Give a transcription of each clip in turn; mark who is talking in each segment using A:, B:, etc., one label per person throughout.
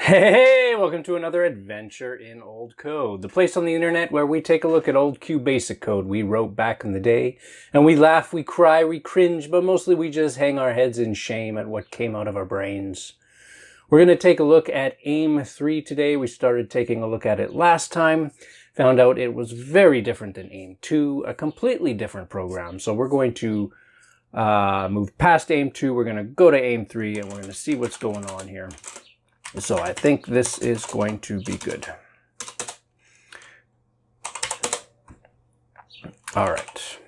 A: Hey, welcome to another adventure in old code, the place on the internet where we take a look at old QBasic code we wrote back in the day, and we laugh, we cry, we cringe, but mostly we just hang our heads in shame at what came out of our brains. We're going to take a look at AIM3 today. We started taking a look at it last time, found out it was very different than AIM2, a completely different program. So we're going to move past AIM2, we're going to go to AIM3, and we're going to see what's going on here. So I think this is going to be good. All right.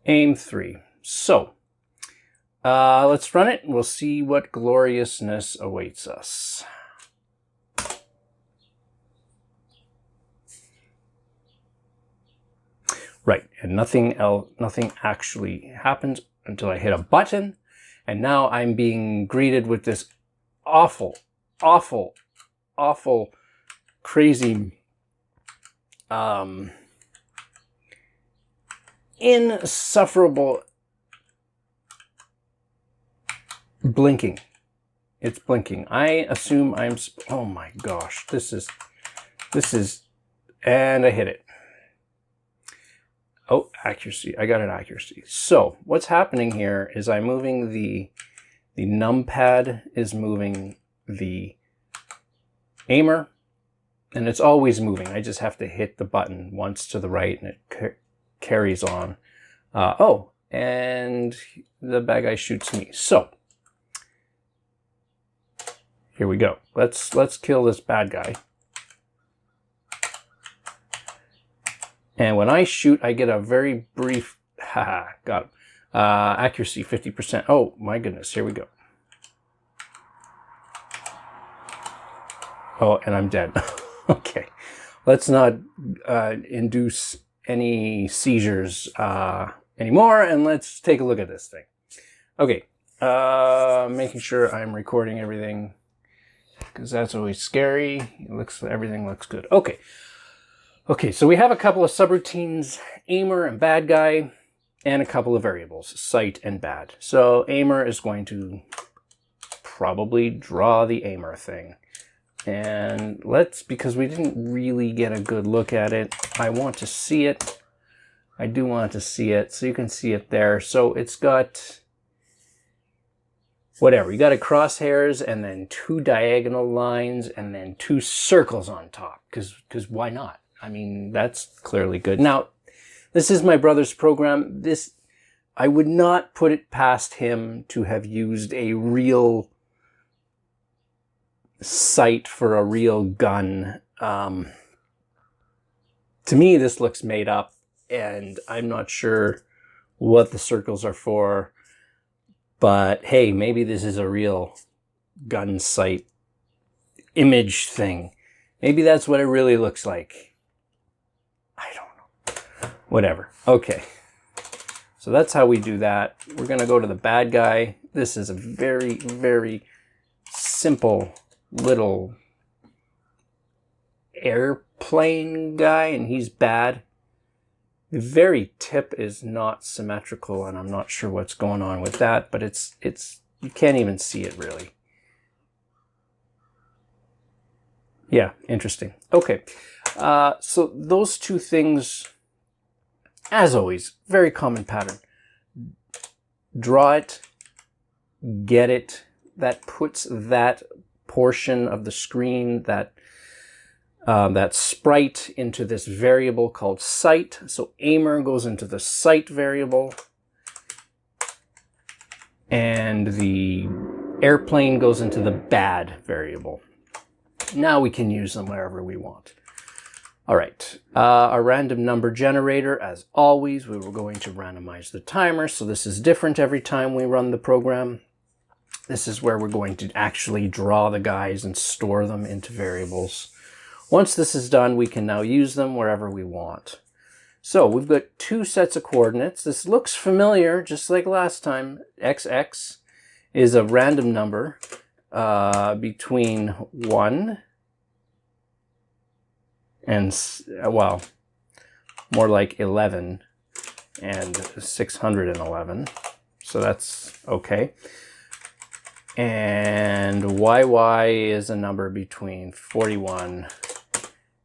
A: AIM3. So let's run it and we'll see what gloriousness awaits us. Right, and nothing actually happens until I hit a button, and now I'm being greeted with this awful, crazy, insufferable blinking. It's blinking. I assume oh my gosh, this is, and I hit it. Oh, accuracy. I got an accuracy. So what's happening here is I'm moving the numpad is moving the aimer, and it's always moving. I just have to hit the button once to the right and it carries on. Oh, and the bad guy shoots me. So here we go. Let's kill this bad guy. And when I shoot, I get a very brief, haha, got him. Accuracy 50%. Oh my goodness, here we go. Oh, and I'm dead. Okay, let's not induce any seizures anymore, and let's take a look at this thing. Okay, making sure I'm recording everything, because that's always scary. Everything looks good. Okay, so we have a couple of subroutines, aimer and bad guy, and a couple of variables, sight and bad. So aimer is going to probably draw the aimer thing. And because we didn't really get a good look at it, I want to see it. I do want to see it, so you can see it there. So it's got, whatever, you got a crosshairs and then two diagonal lines and then two circles on top, because why not? I mean, that's clearly good. Now, this is my brother's program. I would not put it past him to have used a real sight for a real gun. To me, this looks made up, and I'm not sure what the circles are for. But hey, maybe this is a real gun sight image thing. Maybe that's what it really looks like. I don't know. Whatever. Okay. So that's how we do that. We're going to go to the bad guy. This is a very, very simple little airplane guy, and he's bad. The very tip is not symmetrical, and I'm not sure what's going on with that, but it's you can't even see it really. Yeah, interesting. Okay. So those two things, as always, very common pattern. Draw it, get it, that puts that portion of the screen, that sprite, into this variable called sight. So aimer goes into the sight variable, and the airplane goes into the bad variable. Now we can use them wherever we want. All right, our random number generator, as always, we were going to randomize the timer. So this is different every time we run the program. This is where we're going to actually draw the guys and store them into variables. Once this is done, we can now use them wherever we want. So we've got two sets of coordinates. This looks familiar, just like last time. XX is a random number between 1 and, well, more like 11 and 611. So that's okay. And YY is a number between 41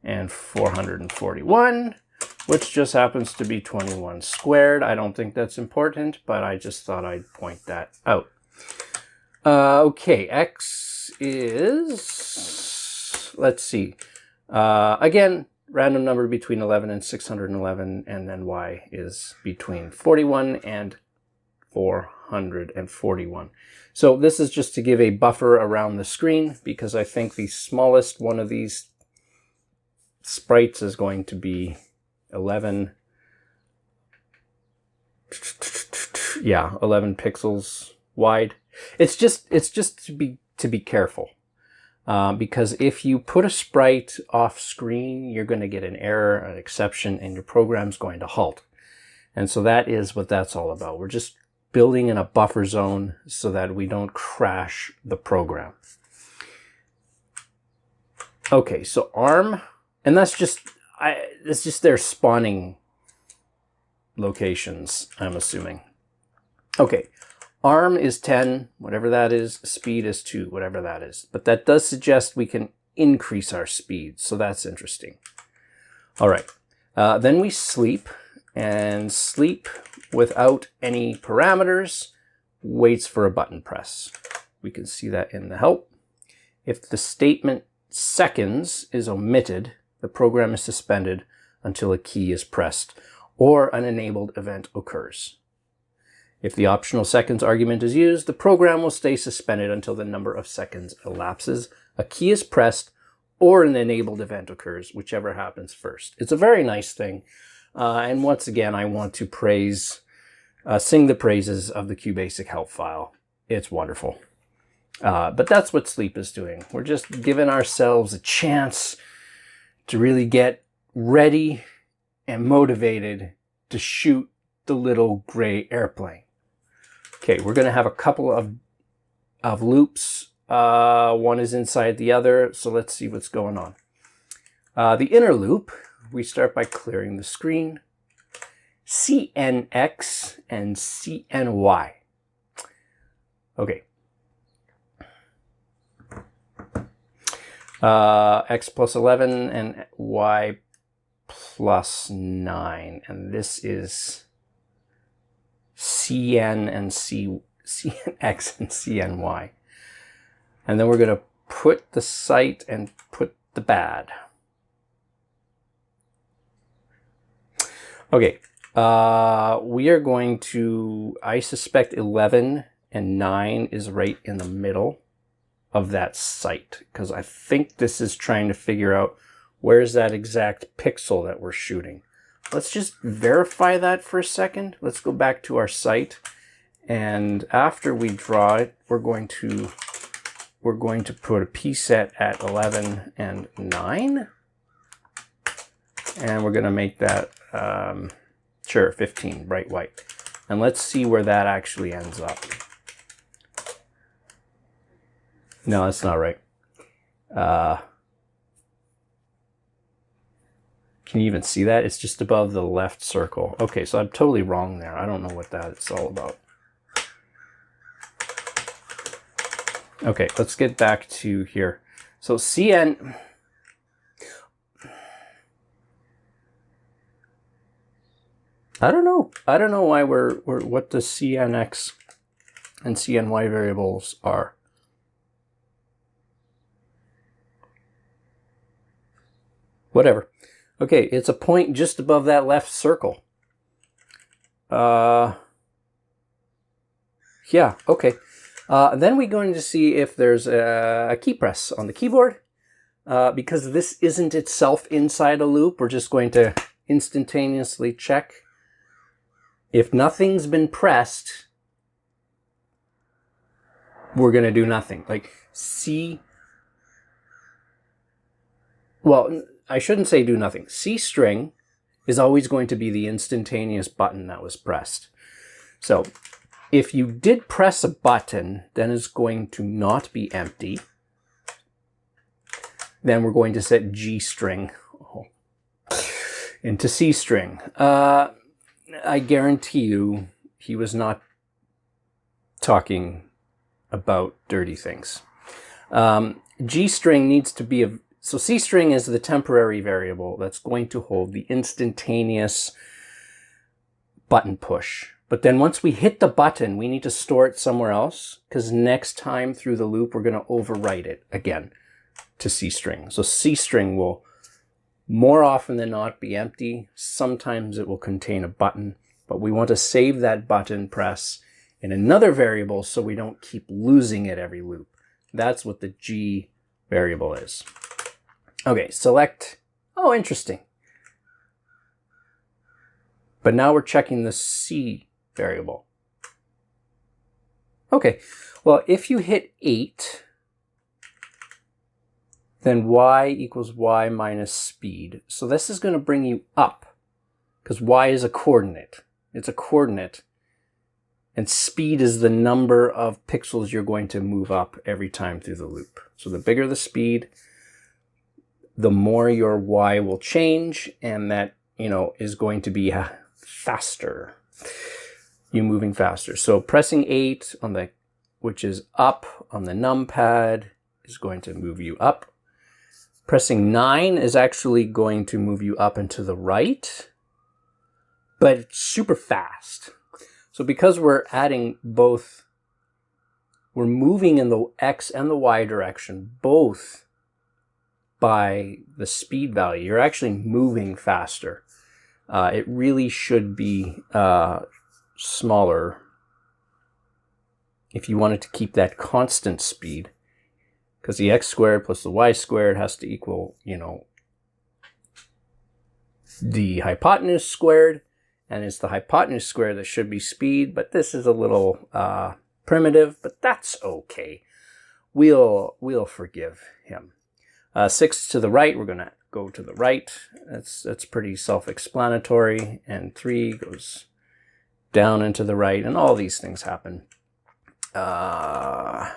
A: and 441, which just happens to be 21 squared. I don't think that's important, but I just thought I'd point that out. Okay, X is, let's see, again, random number between 11 and 611, and then Y is between 41 and 441. So this is just to give a buffer around the screen, because I think the smallest one of these sprites is going to be 11. Yeah, 11 pixels wide. It's just to be careful, because if you put a sprite off screen, you're going to get an error, an exception, and your program's going to halt. And so that is what that's all about. We're just building in a buffer zone so that we don't crash the program. Okay, so ARM, and that's just it's just their spawning locations, I'm assuming. Okay, ARM is 10, whatever that is. Speed is 2, whatever that is. But that does suggest we can increase our speed, so that's interesting. All right, then we sleep, and sleep without any parameters waits for a button press. We can see that in the help. If the statement seconds is omitted, the program is suspended until a key is pressed or an enabled event occurs. If the optional seconds argument is used, the program will stay suspended until the number of seconds elapses, a key is pressed, or an enabled event occurs, whichever happens first. It's a very nice thing. And once again, I want to sing the praises of the QBasic help file. It's wonderful. But that's what sleep is doing. We're just giving ourselves a chance to really get ready and motivated to shoot the little gray airplane. Okay, we're going to have a couple of loops. One is inside the other, so let's see what's going on. The inner loop, we start by clearing the screen. CNX and CNY. Okay. X plus 11 and Y plus 9. And this is CN and CNX and CNY. And then we're going to put the sight and put the bad. Okay. We are going to, I suspect 11 and 9 is right in the middle of that sight, because I think this is trying to figure out where's that exact pixel that we're shooting. Let's just verify that for a second. Let's go back to our sight, and after we draw it, we're going to put a P set at 11 and 9, and we're going to make that sure 15 bright white, and let's see where that actually ends up. No, that's not right. Can you even see that? It's just above the left circle. Okay, so I'm totally wrong there. I don't know what that's all about. Okay, let's get back to here. So CN... I don't know. I don't know why we're what the CNX and CNY variables are. Whatever. Okay, it's a point just above that left circle. Yeah, okay. Then we're going to see if there's a key press on the keyboard. Because this isn't itself inside a loop, we're just going to instantaneously check. If nothing's been pressed, we're going to do nothing. Like well, I shouldn't say do nothing. C string is always going to be the instantaneous button that was pressed. So if you did press a button, then it's going to not be empty. Then we're going to set G string into C string. I guarantee you he was not talking about dirty things. G string needs to be so C string is the temporary variable that's going to hold the instantaneous button push. But then once we hit the button, we need to store it somewhere else, because next time through the loop, we're going to overwrite it again to C string. So C string will more often than not be empty. Sometimes it will contain a button, but we want to save that button press in another variable so we don't keep losing it every loop. That's what the G variable is. Okay, select, oh, interesting. But now we're checking the C variable. Okay, well, if you hit 8, then y equals y minus speed. So this is going to bring you up, because y is a coordinate. It's a coordinate. And speed is the number of pixels you're going to move up every time through the loop. So the bigger the speed, the more your y will change, and that, you know, is going to be faster. You moving faster. So pressing 8 on the, which is up on the numpad, is going to move you up. Pressing 9 is actually going to move you up and to the right, but it's super fast. So because we're adding both, we're moving in the X and the Y direction, both by the speed value, you're actually moving faster. It really should be smaller if you wanted to keep that constant speed, because the X squared plus the Y squared has to equal, you know, the hypotenuse squared, and it's the hypotenuse squared that should be speed, but this is a little primitive, but that's okay. We'll forgive him. 6 to the right, we're going to go to the right. That's pretty self-explanatory. And 3 goes down and to the right, and all these things happen. All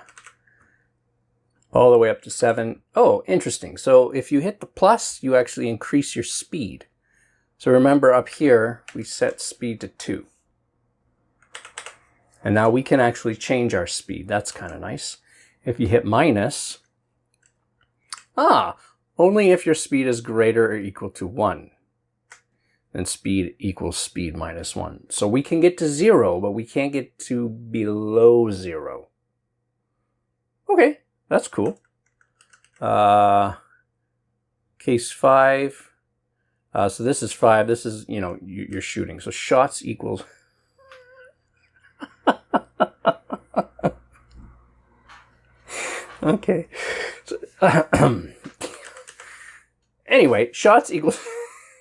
A: the way up to 7. Oh, interesting. So if you hit the plus, you actually increase your speed. So remember up here, we set speed to 2. And now we can actually change our speed. That's kind of nice. If you hit minus, only if your speed is greater or equal to 1. Then speed equals speed minus 1. So we can get to 0, but we can't get to below 0. Okay, that's cool. Case 5. So this is 5. This is, you know, you're shooting. So shots equals... Okay. So, anyway, shots equals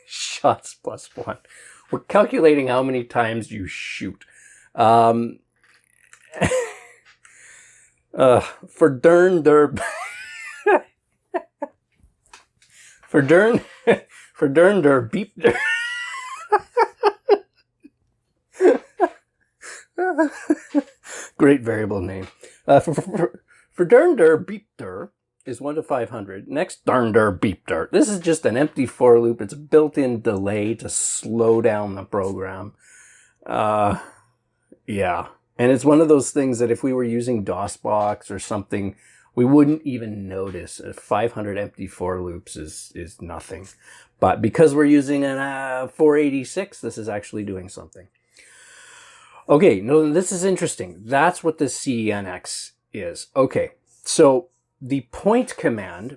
A: shots plus 1. We're calculating how many times you shoot. For dern der for dern der beep der. Great variable name. For dern der beep der is 1 to 500. Next, darn der beep der. This is just an empty for loop. It's a built-in delay to slow down the program. Yeah. And it's one of those things that if we were using DOSBox or something, we wouldn't even notice. 500 empty for loops is nothing. But because we're using an 486, this is actually doing something. Okay, no, this is interesting. That's what the CENX is. Okay, so the point command,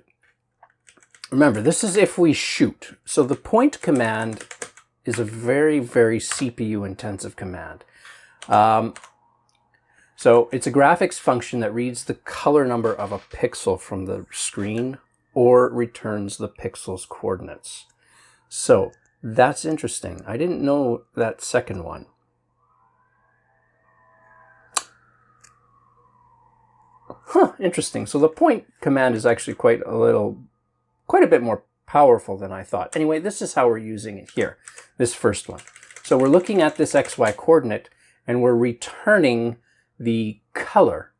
A: remember, this is if we shoot. So the point command is a very, very CPU intensive command. So it's a graphics function that reads the color number of a pixel from the screen or returns the pixel's coordinates. So that's interesting. I didn't know that second one. Huh, interesting. So the point command is actually quite a bit more powerful than I thought. Anyway, this is how we're using it here, this first one. So we're looking at this XY coordinate and we're returning the color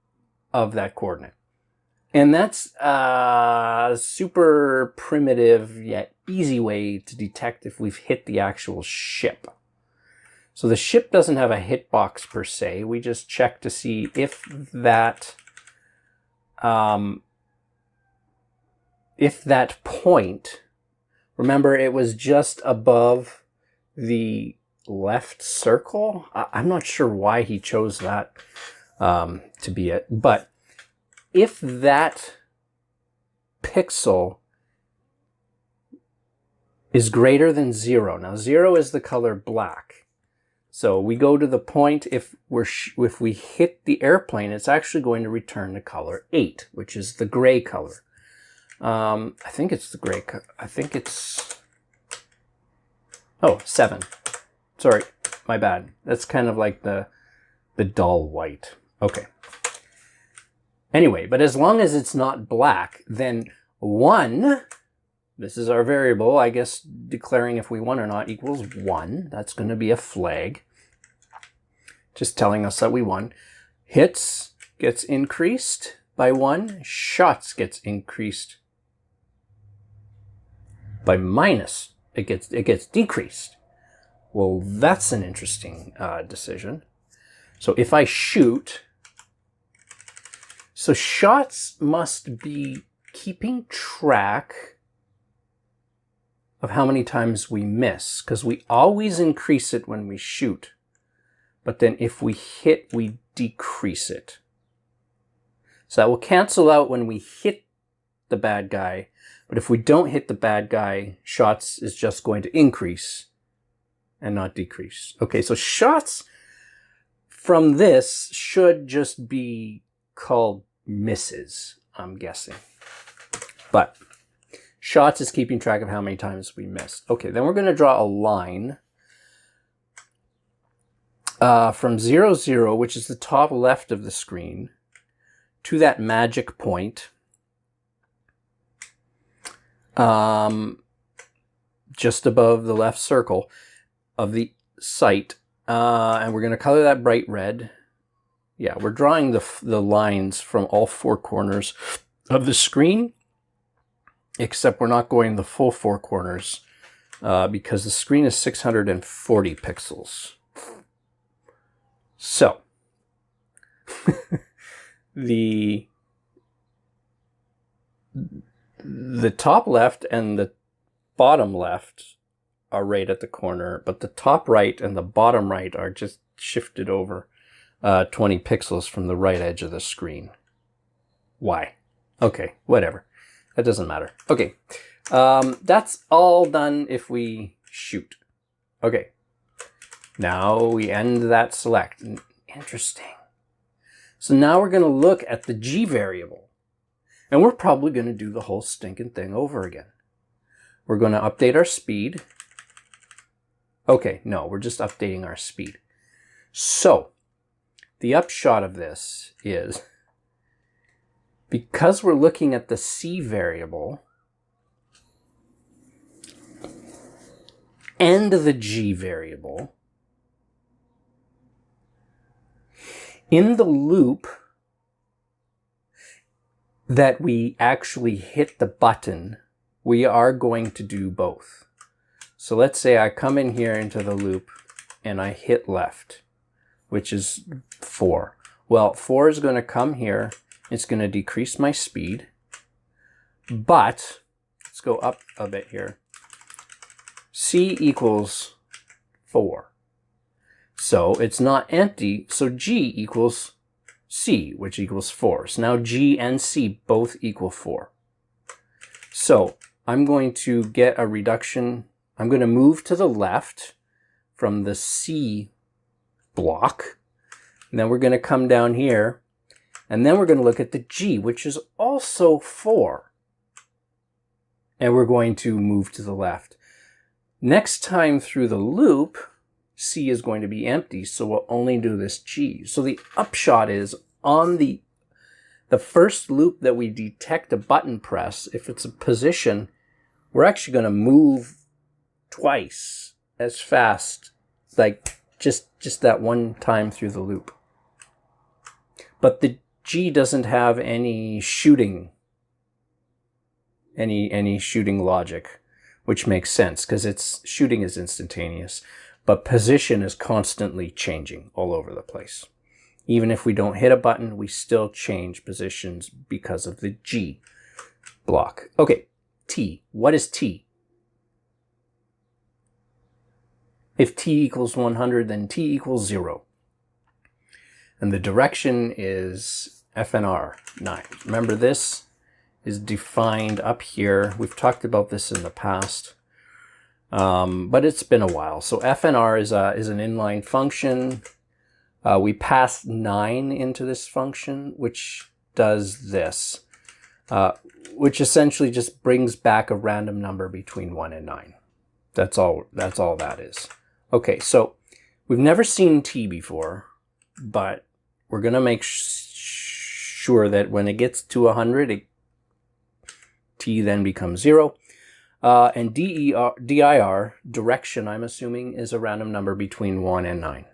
A: of that coordinate. And that's a super primitive yet easy way to detect if we've hit the actual ship. So the ship doesn't have a hitbox per se. We just check to see if that if that point, remember it was just above the left circle. I'm not sure why he chose that to be it, but if that pixel is greater than 0, now 0 is the color black. So we go to the point, if we hit the airplane, it's actually going to return the color 8, which is the gray color. I think it's the gray. I think it's, oh, 7. Sorry, my bad. That's kind of like the dull white. Okay. Anyway, but as long as it's not black, then 1, this is our variable, I guess declaring if we won or not, equals 1. That's going to be a flag, just telling us that we won. Hits gets increased by 1. Shots gets increased by minus. It gets decreased. Well, that's an interesting decision. So if I shoot, so shots must be keeping track of how many times we miss, because we always increase it when we shoot. But then if we hit, we decrease it. So that will cancel out when we hit the bad guy. But if we don't hit the bad guy, shots is just going to increase and not decrease. Okay, so shots from this should just be called misses, I'm guessing. But shots is keeping track of how many times we missed. Okay, then we're going to draw a line from 0, 0, which is the top left of the screen, to that magic point, just above the left circle of the sight, and we're going to color that bright red. Yeah, we're drawing the lines from all 4 corners of the screen, except we're not going the full 4 corners because the screen is 640 pixels. So, the top left and the bottom left are right at the corner, but the top right and the bottom right are just shifted over 20 pixels from the right edge of the screen. Why? Okay, whatever. That doesn't matter. Okay, that's all done if we shoot. Okay, now we end that select. Interesting. So now we're going to look at the G variable. And we're probably going to do the whole stinking thing over again. We're going to update our speed. Okay, no, we're just updating our speed. So, the upshot of this is, because we're looking at the C variable and the G variable, in the loop that we actually hit the button, we are going to do both. So let's say I come in here into the loop and I hit left, which is 4. Well, 4 is going to come here. It's going to decrease my speed. But, let's go up a bit here. C equals 4. So it's not empty, so G equals C, which equals 4. So now G and C both equal 4. So I'm going to get a reduction. I'm going to move to the left from the C block. And then we're going to come down here. And then we're going to look at the G, which is also 4. And we're going to move to the left. Next time through the loop, C is going to be empty, so we'll only do this G. So the upshot is, on the first loop that we detect a button press, if it's a position, we're actually going to move twice as fast, like just that one time through the loop. But the G doesn't have any shooting, any shooting logic, which makes sense because its shooting is instantaneous. But position is constantly changing all over the place. Even if we don't hit a button, we still change positions because of the G block. Okay, T. What is T? If T equals 100, then T equals 0. And the direction is FNR 9. Remember, this is defined up here. We've talked about this in the past, but it's been a while. So FNR is an inline function. We pass 9 into this function, which does this, which essentially just brings back a random number between 1 and 9. That's all that is. Okay, so we've never seen T before, but we're going to make sure that when it gets to 100, T then becomes 0. And DIR, direction, I'm assuming, is a random number between 1 and 9.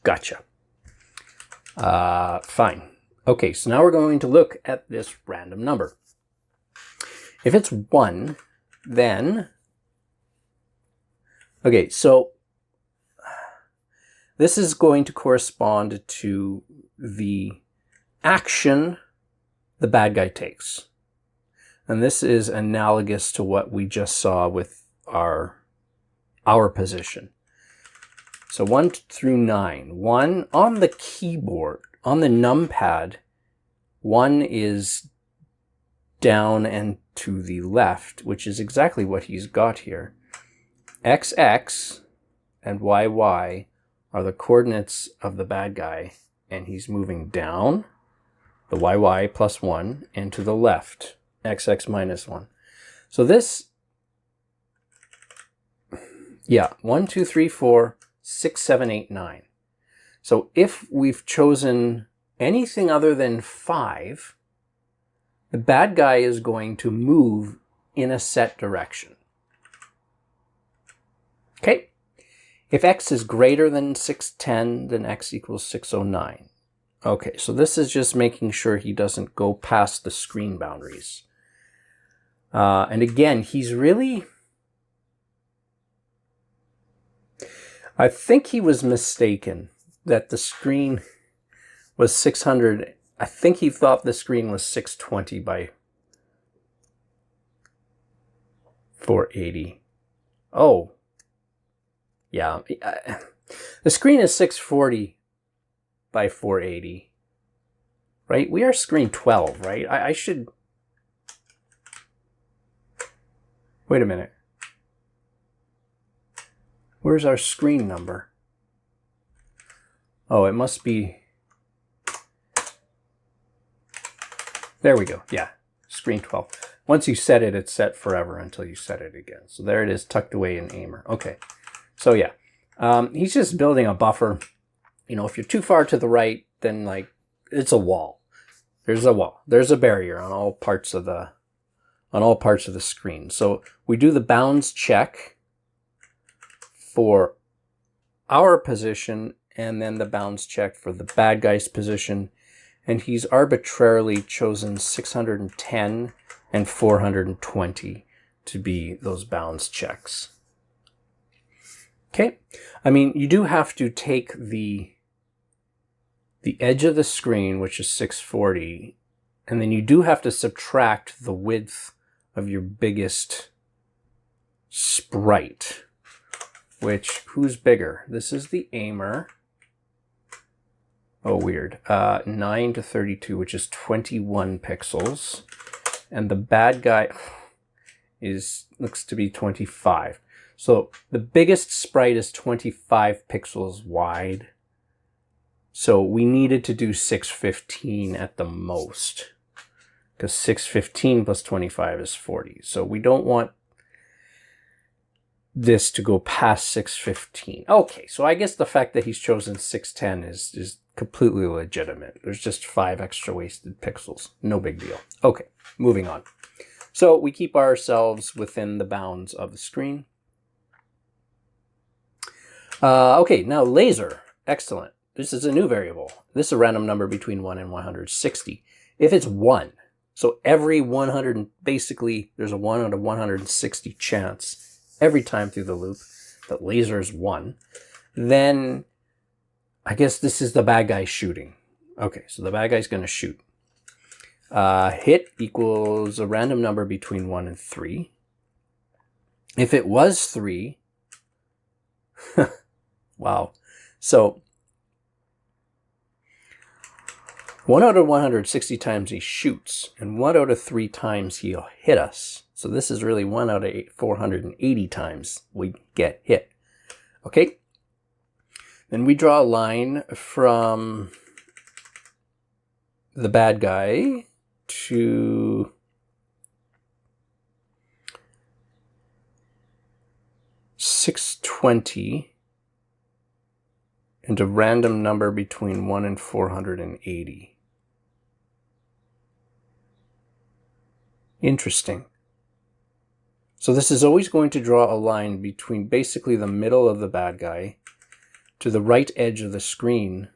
A: Gotcha. Fine. Okay, so now we're going to look at this random number. If it's 1, then... Okay, so this is going to correspond to the action the bad guy takes. And this is analogous to what we just saw with our position. So 1 through 9. 1 on the keyboard, on the numpad, 1 is down and to the left, which is exactly what he's got here. XX and YY are the coordinates of the bad guy, and he's moving down, the YY plus 1, and to the left, XX minus 1. So this, yeah, 1, 2, 3, 4, 6, 7, 8, 9. So if we've chosen anything other than 5, the bad guy is going to move in a set direction. Okay, if X is greater than 610, then X equals 609. Okay, so this is just making sure he doesn't go past the screen boundaries. And again, he's really... I think he was mistaken that the screen was 600. I think he thought the screen was 620 by 480. Oh. Yeah, the screen is 640 by 480, right? We are screen 12, right? I should... Wait a minute. Where's our screen number? Oh, it must be... There we go. Yeah, screen 12. Once you set it, it's set forever until you set it again. So there it is, tucked away in Aimer. Okay. So yeah, he's just building a buffer. You know, if you're too far to the right, then like it's a wall. There's a wall. There's a barrier on all parts of the screen. So we do the bounds check for our position and then the bounds check for the bad guy's position. And he's arbitrarily chosen 610 and 420 to be those bounds checks. Okay, I mean, you do have to take the edge of the screen, which is 640, and then you do have to subtract the width of your biggest sprite, which, who's bigger? This is the Aimer. Oh, weird. 9 to 32, which is 21 pixels. And the bad guy looks to be 25. So the biggest sprite is 25 pixels wide. So we needed to do 615 at the most, because 615 plus 25 is 40. So we don't want this to go past 615. Okay, so I guess the fact that he's chosen 610 is completely legitimate. There's just 5 extra wasted pixels. No big deal. Okay, moving on. So we keep ourselves within the bounds of the screen. Okay, now laser. Excellent. This is a new variable. This is a random number between 1 and 160. If it's 1, so every 100, basically there's a 1 out of 160 chance every time through the loop that laser is 1, then I guess this is the bad guy shooting. Okay, so the bad guy's going to shoot. Hit equals a random number between 1 and 3. If it was 3, wow. So 1 out of 160 times he shoots, and 1 out of 3 times he'll hit us. So this is really 1 out of 480 times we get hit. Okay? Then we draw a line from the bad guy to $620 and a random number between 1 and 480. Interesting. So this is always going to draw a line between basically the middle of the bad guy to the right edge of the screen,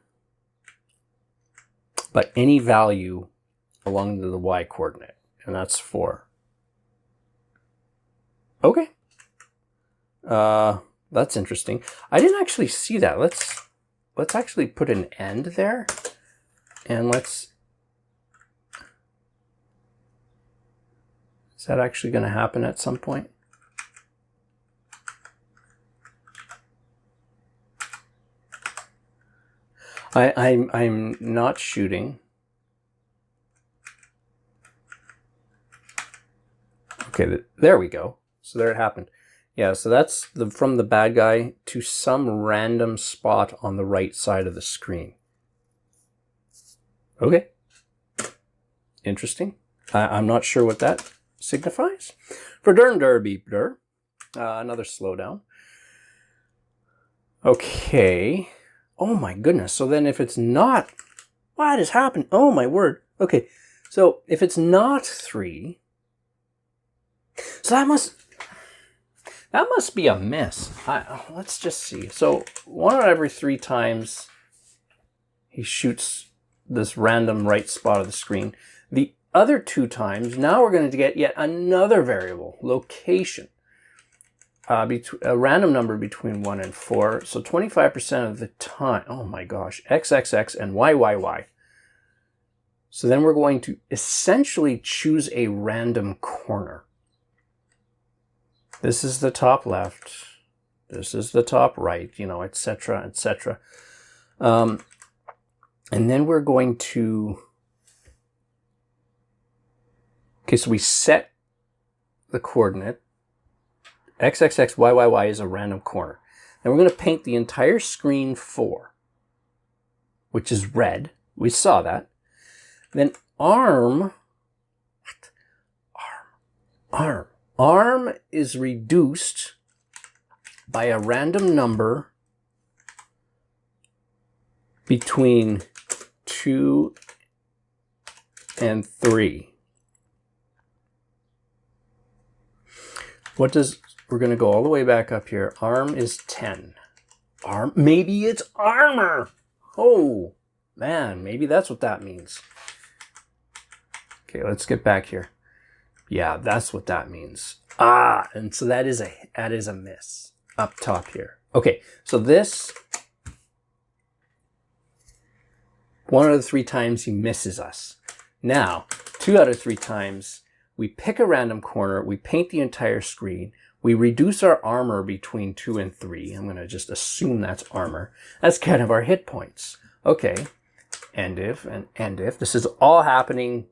A: but any value along the y coordinate, and that's 4. Okay. That's interesting. I didn't actually see that. Let's actually put an end there, and let's... Is that actually going to happen at some point? I'm not shooting. Okay, there we go. So there it happened. Yeah, so that's from the bad guy to some random spot on the right side of the screen. Okay. Interesting. I'm not sure what that signifies. For dern der beep der, another slowdown. Okay. Oh my goodness. So then if it's not, what has happened? Oh my word. Okay. So if it's not 3, so that must be a miss. Let's just see. So 1 out of every 3 times he shoots this random right spot of the screen. The other 2 times, now we're going to get yet another variable, location. A random number between 1 and 4. So 25% of the time, oh my gosh, XXX and YYY. So then we're going to essentially choose a random corner. This is the top left. This is the top right, you know, etc., etc. And then we're going to... Okay, so we set the coordinate. XXX, YYY is a random corner. And we're going to paint the entire screen 4, which is red. We saw that. Then arm, what? Arm is reduced by a random number between 2 and 3. What does... We're going to go all the way back up here. Arm is 10. Arm? Maybe it's armor. Oh, man. Maybe that's what that means. Okay, let's get back here. Yeah, that's what that means. Ah, and so that is a miss up top here. Okay, so this... 1 out of 3 times he misses us. Now, 2 out of 3 times we pick a random corner, we paint the entire screen, we reduce our armor between 2 and 3. I'm going to just assume that's armor. That's kind of our hit points. Okay, end if and end if. This is all happening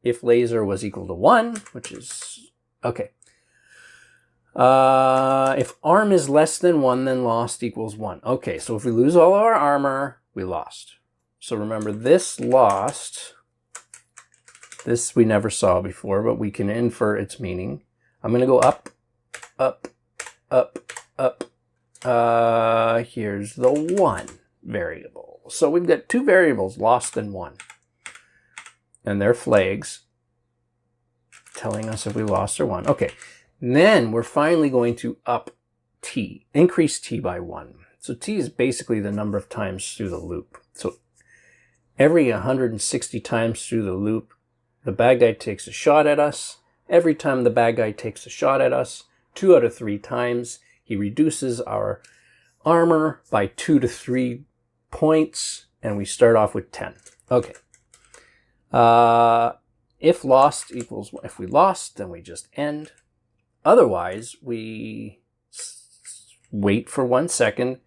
A: if laser was equal to 1, which is... Okay. If arm is less than 1, then lost equals 1. Okay, so if we lose all our armor, we lost. So remember, this lost... This we never saw before, but we can infer its meaning. I'm going to go up, up, up, up. Here's the 1 variable. So we've got 2 variables, lost and 1. And they're flags telling us if we lost or won. Okay, and then we're finally going to up t, increase t by 1. So t is basically the number of times through the loop. So every 160 times through the loop, the bad guy takes a shot at us. Every time the bad guy takes a shot at us, 2 out of 3 times, he reduces our armor by 2 to 3 points, and we start off with 10. Okay. If lost equals, if we lost, then we just end. Otherwise, we wait for 1 second,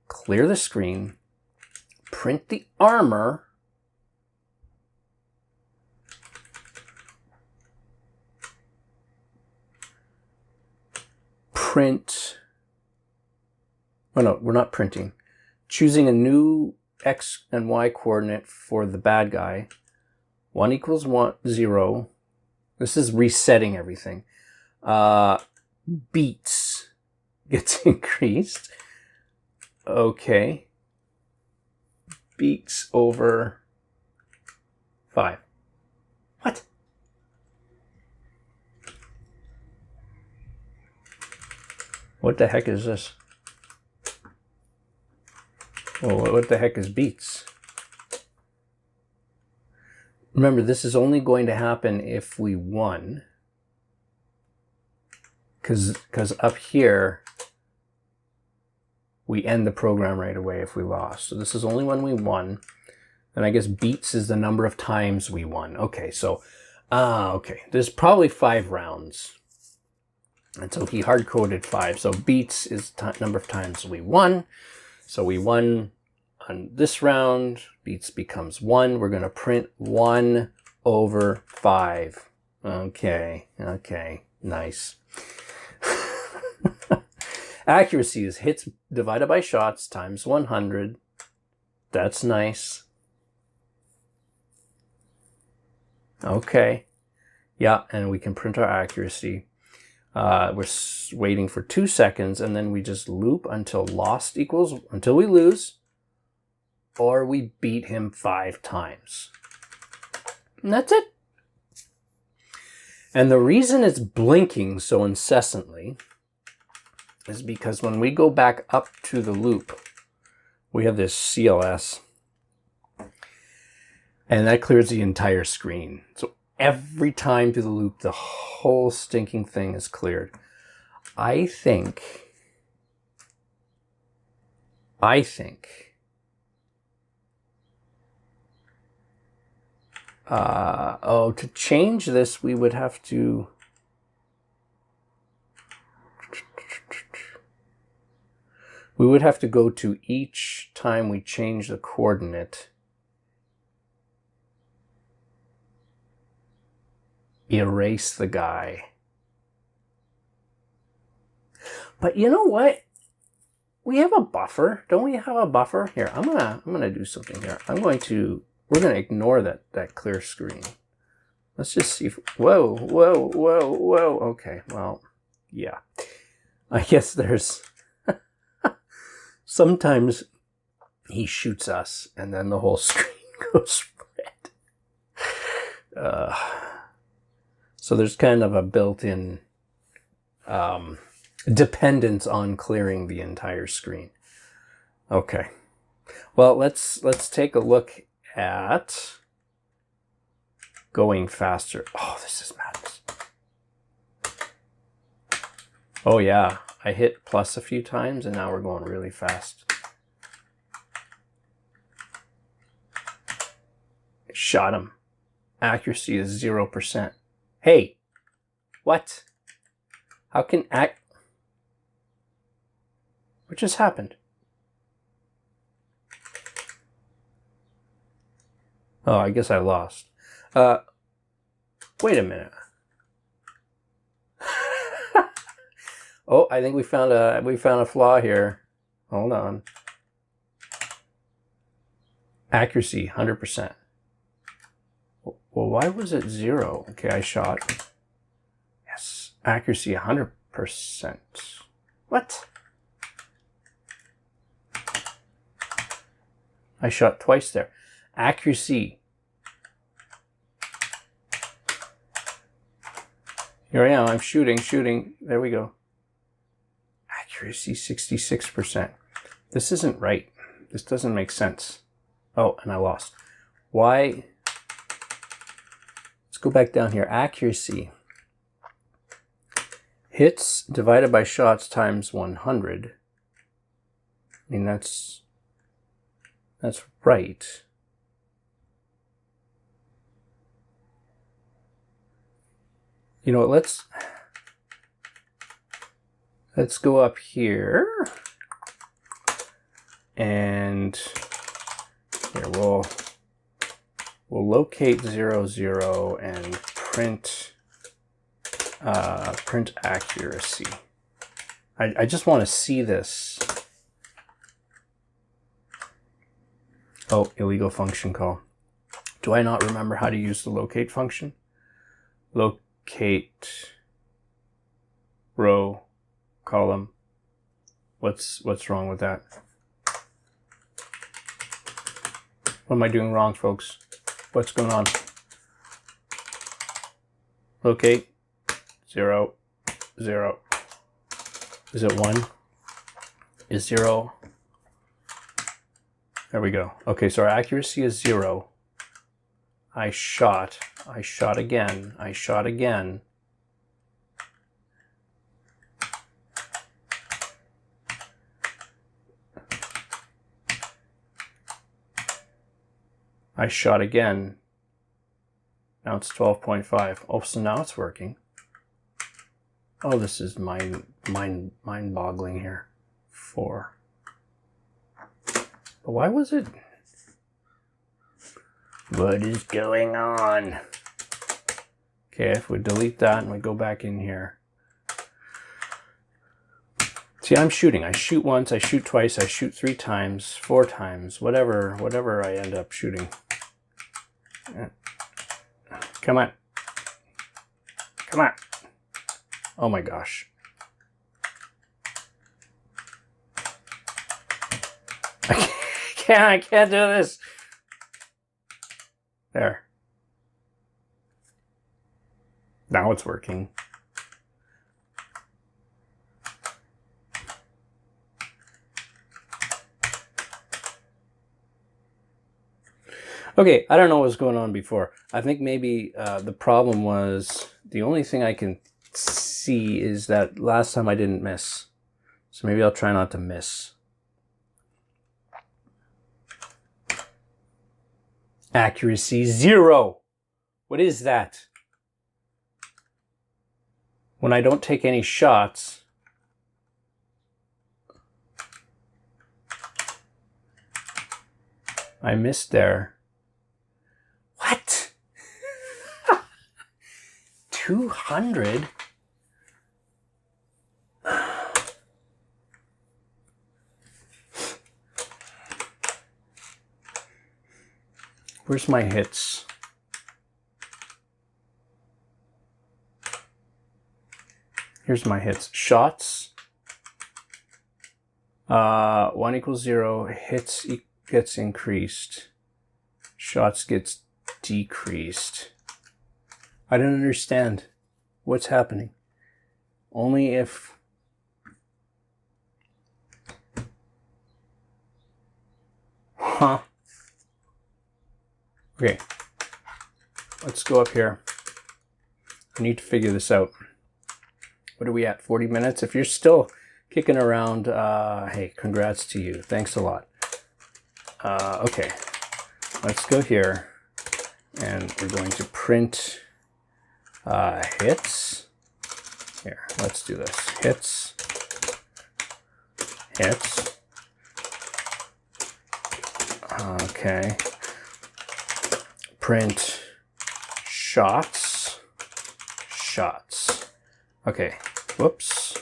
A: clear the screen, print the armor, oh no, we're not printing. Choosing a new X and Y coordinate for the bad guy. 1 equals 0. This is resetting everything. Beats gets increased. Okay. Beats over 5. What? What the heck is this? Well, what the heck is beats? Remember, this is only going to happen if we won. Because up here, we end the program right away if we lost. So this is only when we won. And I guess beats is the number of times we won. Okay, so, okay. There's probably 5 rounds. And so he hard-coded 5. So beats is the number of times we won. So we won on this round. Beats becomes 1. We're going to print 1 over 5. Okay, okay, nice. Accuracy is hits divided by shots times 100. That's nice. Okay. Yeah, and we can print our accuracy. We're waiting for 2 seconds, and then we just loop until lost equals, until we lose, or we beat him 5 times. And that's it. And the reason it's blinking so incessantly is because when we go back up to the loop, we have this CLS, and that clears the entire screen. So every time through the loop, the whole stinking thing is cleared. I think to change this, we would have to go to each time we change the coordinate, erase the guy. But you know what? We have a buffer. Don't we have a buffer? Here, I'm gonna do something here. We're gonna ignore that clear screen. Let's just see if, whoa. Okay, well, yeah. I guess there's sometimes he shoots us and then the whole screen goes red. So there's kind of a built-in dependence on clearing the entire screen. Okay. Well, let's take a look at going faster. Oh, this is madness. Oh yeah, I hit plus a few times and now we're going really fast. Shot him. Accuracy is 0%. Hey, what? How can what just happened? Oh, I guess I lost. Wait a minute. Oh, I think we found a flaw here. Hold on. Accuracy 100%. Well, why was it 0? Okay, I shot. Yes, accuracy 100%. What? I shot twice there. Accuracy. Here I am, I'm shooting. There we go. Accuracy 66%. This isn't right. This doesn't make sense. Oh, and I lost. Why? Let's go back down here. Accuracy. Hits divided by shots times 100. I mean, that's That's right. You know what, let's go up here, and here we'll locate 0, 0 and print accuracy. I just want to see this. Oh, illegal function call. Do I not remember how to use the locate function? Locate row, column. What's wrong with that? What am I doing wrong, folks? What's going on? Locate 0, 0. Is it 1? Is 0? There we go. Okay, so our accuracy is 0. I shot again, I shot again. I shot again. Now it's 12.5. Oh, so now it's working. Oh, this is mind-boggling here. 4. But why was it? What is going on? Okay, if we delete that and we go back in here. See, I'm shooting. I shoot once, I shoot twice, I shoot 3 times, 4 times, whatever I end up shooting. Come on. Come on. Oh my gosh. I can't do this. There. Now it's working. Okay, I don't know what was going on before. I think maybe the problem was, the only thing I can see is that last time I didn't miss. So maybe I'll try not to miss. Accuracy 0. What is that? When I don't take any shots, I missed there. What? 200? Where's my hits? Here's my hits. Shots. 1 equals 0. Hits gets increased. Shots gets decreased. I don't understand what's happening. Only if... Huh. Okay, let's go up here. I need to figure this out. What are we at? 40 minutes? If you're still kicking around, hey, congrats to you. Thanks a lot. Okay, let's go here, and we're going to print hits. Here, let's do this. Hits. Hits. Okay. Print shots. Shots. Okay. Whoops.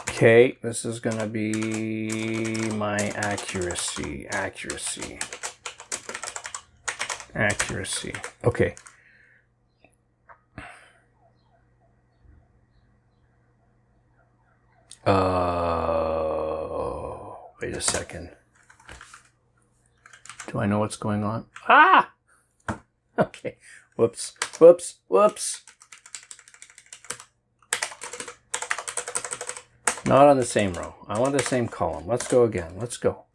A: Okay, this is going to be my accuracy. Accuracy. Accuracy. Okay. Wait a second. Do I know what's going on? Ah! Okay. Whoops. Whoops. Whoops. Not on the same row. I want the same column. Let's go again. Let's go.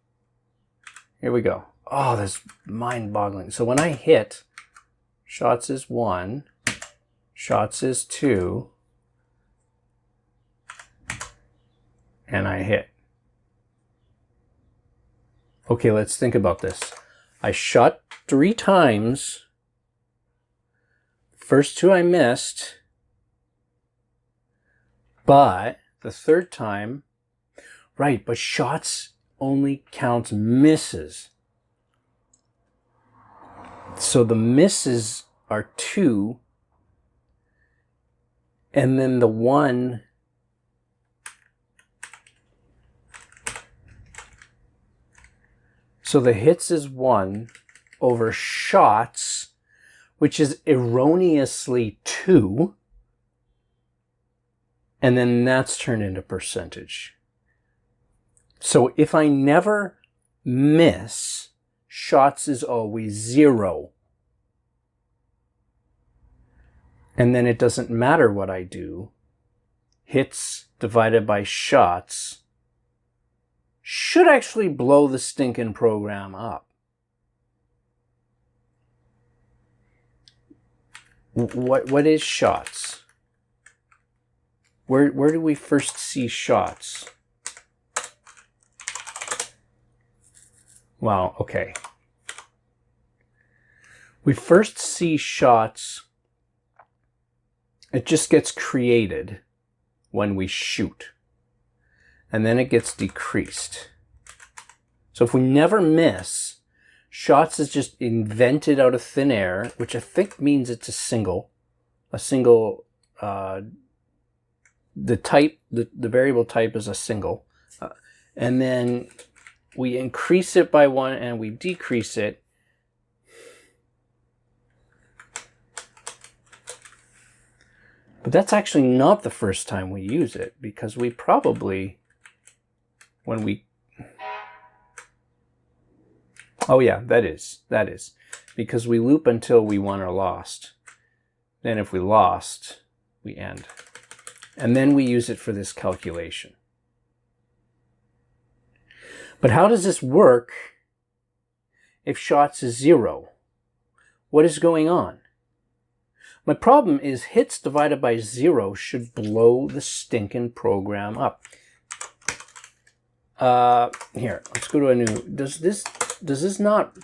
A: Here we go. Oh, that's mind-boggling. So when I hit, shots is 1, shots is 2, and I hit. Okay, let's think about this. I shot 3 times. First 2 I missed. But the 3rd time, right, but shots only counts misses. So the misses are 2. And then the 1 so the hits is 1 over shots, which is erroneously 2. And then that's turned into percentage. So if I never miss, shots is always 0. And then it doesn't matter what I do. Hits divided by shots should actually blow the stinking program up. What is shots? Where do we first see shots? Wow, okay. We first see shots, it just gets created when we shoot. And then it gets decreased. So if we never miss, shots is just invented out of thin air, which I think means it's a single. The variable type is a single. And then we increase it by 1 and we decrease it. But that's actually not the first time we use it, because we probably, oh yeah, that is. Because we loop until we won or lost. Then if we lost, we end. And then we use it for this calculation. But how does this work if shots is 0? What is going on? My problem is hits divided by 0 should blow the stinking program up. Here, let's go to a new. Does this not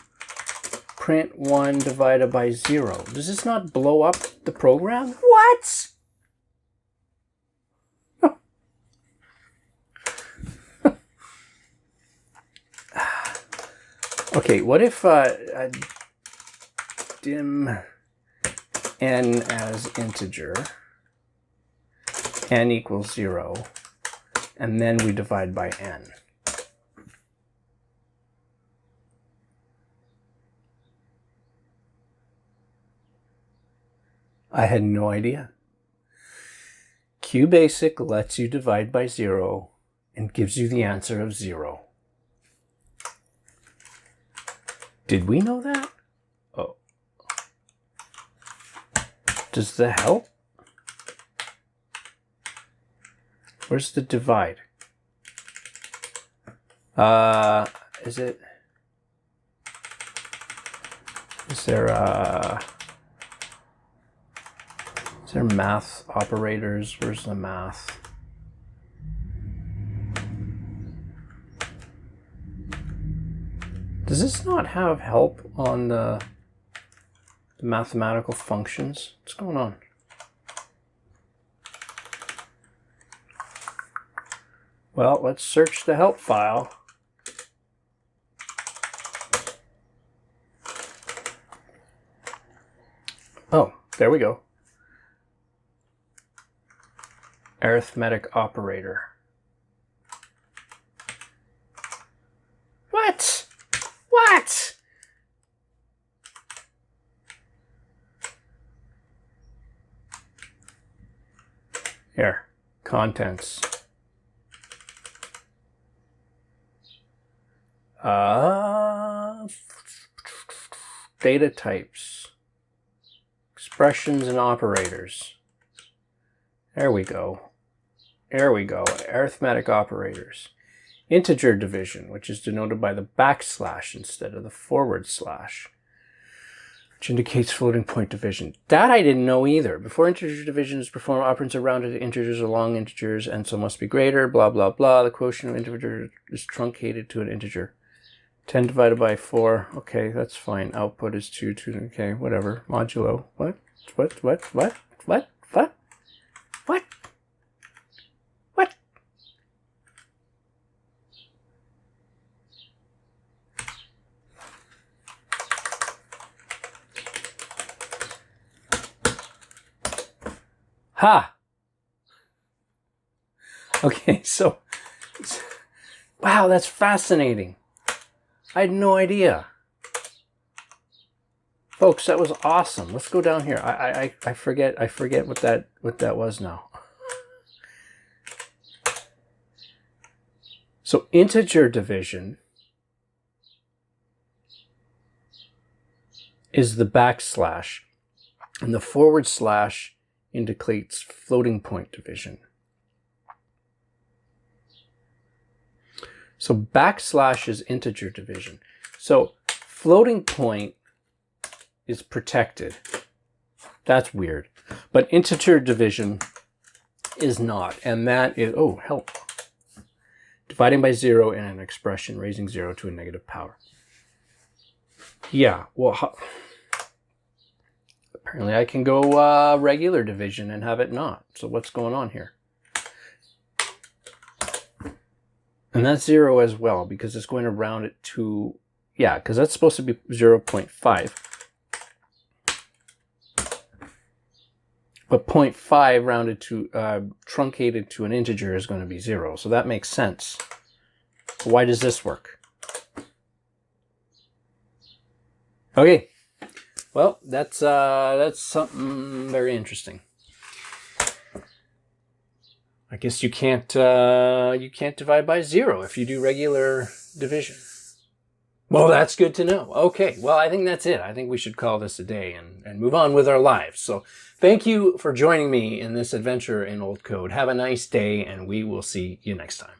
A: print 1 divided by 0? Does this not blow up the program? What? Okay, what if dim n as integer, n equals 0, and then we divide by n. I had no idea. QBasic lets you divide by 0 and gives you the answer of 0. Did we know that? Oh. Does that help? Where's the divide? Is there math operators? Where's the math? Does this not have help on the mathematical functions? What's going on? Well, let's search the help file. Oh, there we go. Arithmetic operator. What? What? Here, contents. Data types. Expressions and operators. There we go. There we go. Arithmetic operators. Integer division, which is denoted by the backslash instead of the forward slash, which indicates floating point division. That I didn't know either. Before integer division is performed, operands are rounded to integers or long integers, and so must be greater, blah, blah, blah. The quotient of integer is truncated to an integer. 10 divided by 4. Okay, that's fine. Output is 2. Okay, whatever. Modulo. What? Ha! Okay, so, wow, that's fascinating. I had no idea. Folks, that was awesome. Let's go down here. I forget what that was now. So integer division is the backslash, and the forward slash indicates floating point division. So backslash is integer division. So floating point is protected. That's weird. But integer division is not. And that is, oh, help. Dividing by 0 in an expression, raising 0 to a negative power. Yeah, well, apparently I can go regular division and have it not. So what's going on here? And that's 0 as well, because it's going to round it to, yeah, because that's supposed to be 0.5. But 0.5 rounded to, truncated to an integer is going to be 0. So that makes sense. Why does this work? Okay. Well, that's something very interesting. I guess you can't divide by 0 if you do regular division. Well, that's good to know. Okay, well, I think that's it. I think we should call this a day and move on with our lives. So thank you for joining me in this adventure in old code. Have a nice day, and we will see you next time.